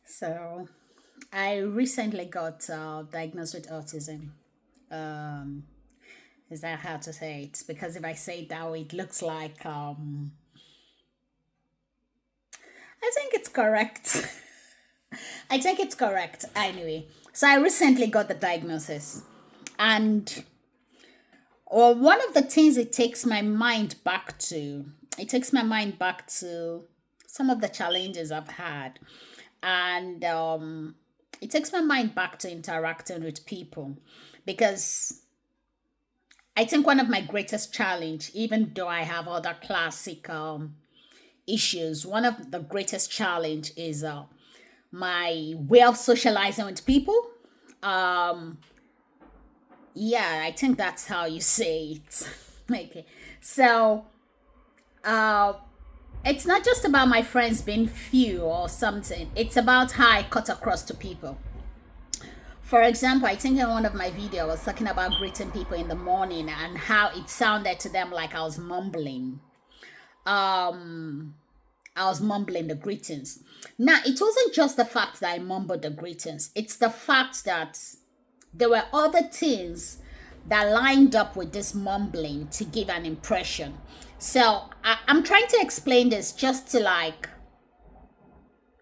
So, I recently got diagnosed with autism. Um, is that how to say it? Because if I say it that way, it looks like I think it's correct. I think it's correct anyway. So I recently got the diagnosis, and one of the things it takes my mind back to some of the challenges I've had, and it takes my mind back to interacting with people, because I think one of my greatest challenge, even though I have other classic issues, one of the greatest challenge is my way of socializing with people. Um, yeah, I think that's how you say it. Okay, so uh, it's not just about my friends being few or something. It's about how I cut across to people. For example, I think in one of my videos I was talking about greeting people in the morning and how it sounded to them like I was mumbling. Um, I was mumbling the greetings. Now, it wasn't just the fact that I mumbled the greetings. It's the fact that there were other things that lined up with this mumbling to give an impression. So I'm trying to explain this just to like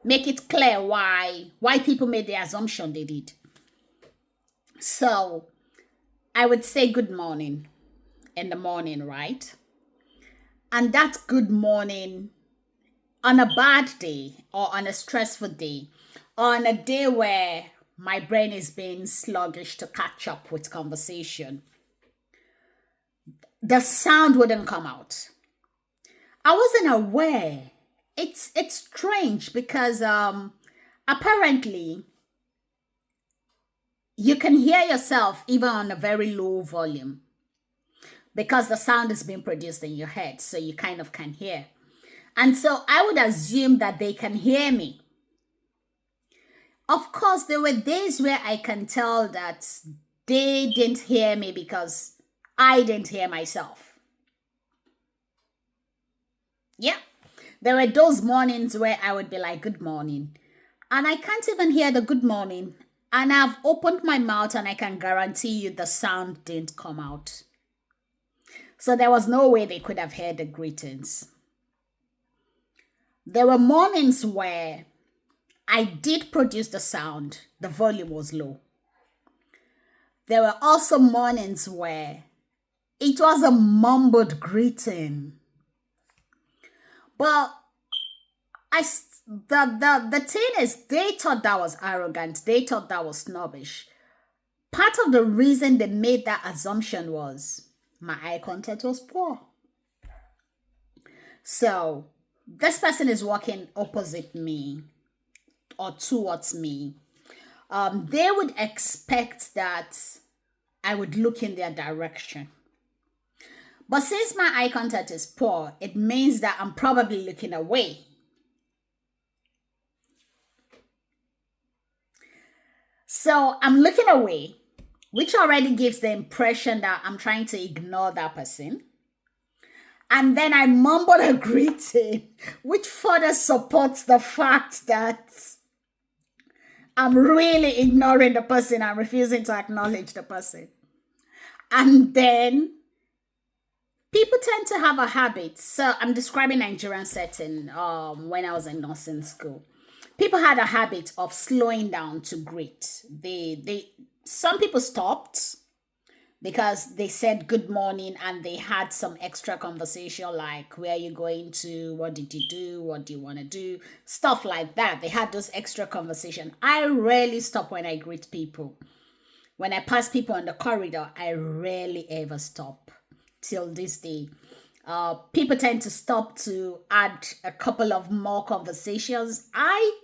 make it clear why people made the assumption they did. So I would say good morning in the morning, right? And that good morning on a bad day or on a stressful day or on a day where my brain is being sluggish to catch up with conversation, the sound wouldn't come out. I wasn't aware. It's strange because apparently you can hear yourself even on a very low volume because the sound is being produced in your head, so you kind of can hear. And so I would assume that they can hear me. Of course, there were days where I can tell that they didn't hear me because I didn't hear myself. Yeah. There were those mornings where I would be like, good morning. And I can't even hear the good morning. And I've opened my mouth and I can guarantee you the sound didn't come out. So there was no way they could have heard the greetings. There were mornings where I did produce the sound, the volume was low. There were also mornings where it was a mumbled greeting. But the thing is, they thought that was arrogant. They thought that was snobbish. Part of the reason they made that assumption was my eye contact was poor. So this person is walking opposite me or towards me. They would expect that I would look in their direction. But since my eye contact is poor, it means that I'm probably looking away. So I'm looking away, which already gives the impression that I'm trying to ignore that person. And then I mumble a greeting, which further supports the fact that I'm really ignoring the person. I'm refusing to acknowledge the person. And then people tend to have a habit. So I'm describing Nigerian setting when I was in nursing school. People had a habit of slowing down to greet. Some people stopped because they said good morning and they had some extra conversation like where are you going to, what did you do, what do you want to do, stuff like that. They had those extra conversation. I rarely stop when I greet people. When I pass people on the corridor, I rarely ever stop till this day. People tend to stop to add a couple of more conversations. I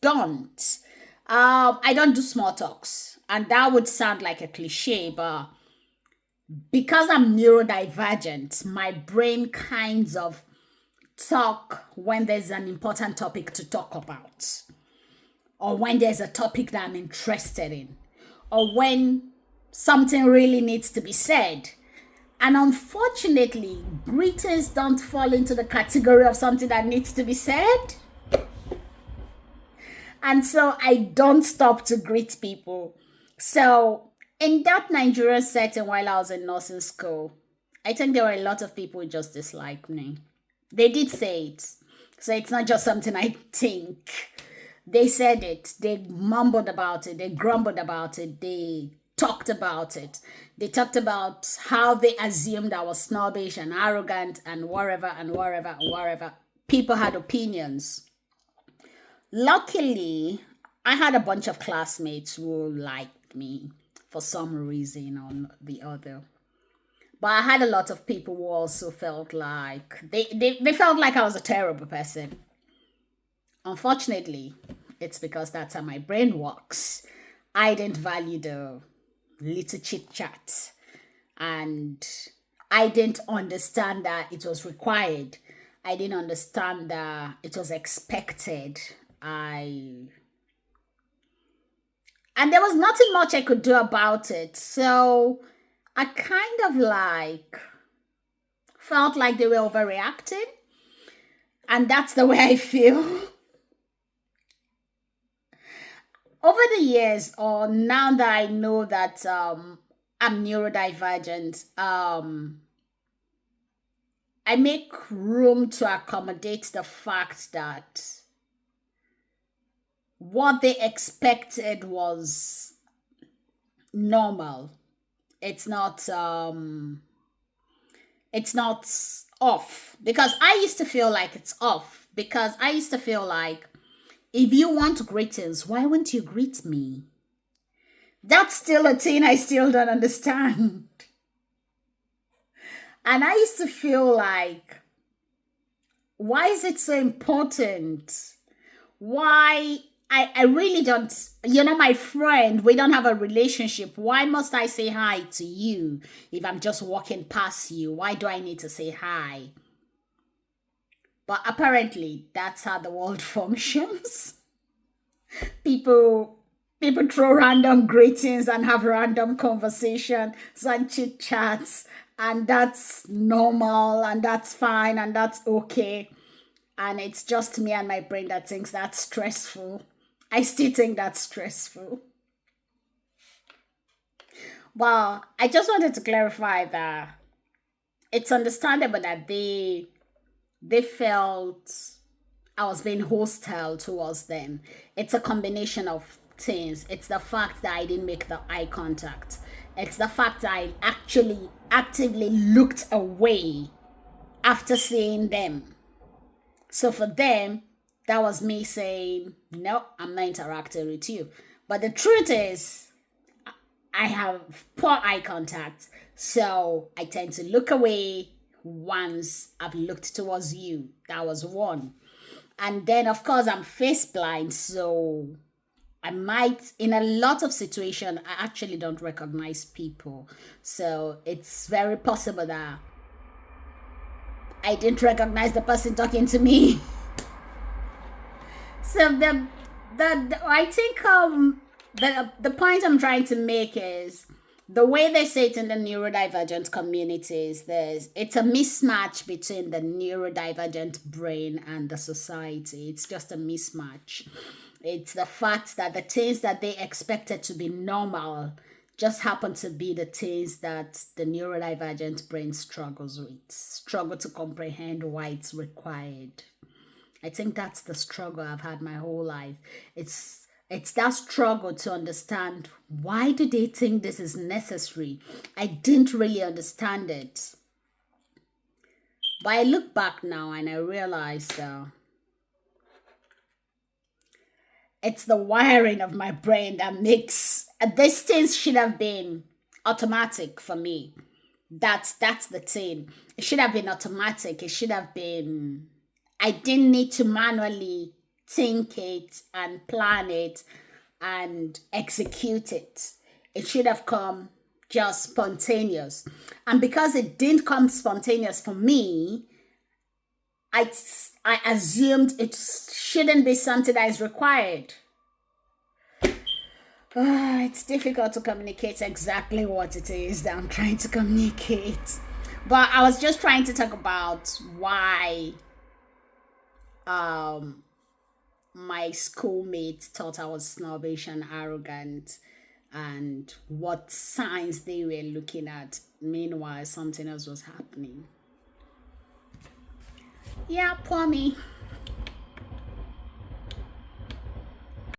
don't. I don't do small talks, and that would sound like a cliche, but because I'm neurodivergent, my brain kinds of talk when there's an important topic to talk about, or when there's a topic that I'm interested in, or when something really needs to be said. And unfortunately, greetings don't fall into the category of something that needs to be said. And so I don't stop to greet people. So in that Nigerian setting while I was in nursing school, I think there were a lot of people who just disliked me. They did say it. So it's not just something I think. They said it. They mumbled about it. They grumbled about it. They talked about it. They talked about how they assumed I was snobbish and arrogant and whatever and whatever and whatever. People had opinions. Luckily, I had a bunch of classmates who liked me for some reason or the other. But I had a lot of people who also felt like they felt like I was a terrible person. Unfortunately, it's because that's how my brain works. I didn't value the little chit chat, and I didn't understand that it was required. I didn't understand that it was expected. I and there was nothing much I could do about it. So I kind of like felt like they were overreacting, and that's the way I feel. Over the years, or now that I know that I'm neurodivergent, I make room to accommodate the fact that what they expected was normal. It's not it's not off, because I used to feel like it's off, because I used to feel like, if you want greetings, why won't you greet me? That's still a thing I still don't understand. And I used to feel like, why is it so important? Why? I really don't, my friend, we don't have a relationship. Why must I say hi to you if I'm just walking past you? Why do I need to say hi? But apparently, that's how the world functions. People people throw random greetings and have random conversations and chit chats, and that's normal and that's fine and that's okay. And it's just me and my brain that thinks that's stressful. I still think that's stressful. Well, I just wanted to clarify that it's understandable that they felt I was being hostile towards them. It's a combination of things. It's the fact that I didn't make the eye contact. It's the fact that I actually actively looked away after seeing them. So for them, that was me saying, no, I'm not interacting with you. But the truth is, I have poor eye contact. So I tend to look away once I've looked towards you. That was one. And then, of course, I'm face blind. So I might, in a lot of situations, I actually don't recognize people. So it's very possible that I didn't recognize the person talking to me. So I think the point I'm trying to make is the way they say it in the neurodivergent communities. It's a mismatch between the neurodivergent brain and the society. It's just a mismatch. It's the fact that the things that they expected to be normal just happen to be the things that the neurodivergent brain struggles with, struggle to comprehend why it's required. I think that's the struggle I've had my whole life. It's that struggle to understand, why do they think this is necessary? I didn't really understand it. But I look back now and I realize it's the wiring of my brain that makes these things should have been automatic for me. That's the thing. It should have been automatic. It should have been, I didn't need to manually think it and plan it and execute it. It should have come just spontaneous. And because it didn't come spontaneous for me, I assumed it shouldn't be something that is required. It's difficult to communicate exactly what it is that I'm trying to communicate. But I was just trying to talk about why um my schoolmates thought I was snobbish and arrogant, and what signs they were looking at. Meanwhile, something else was happening. Yeah, poor me.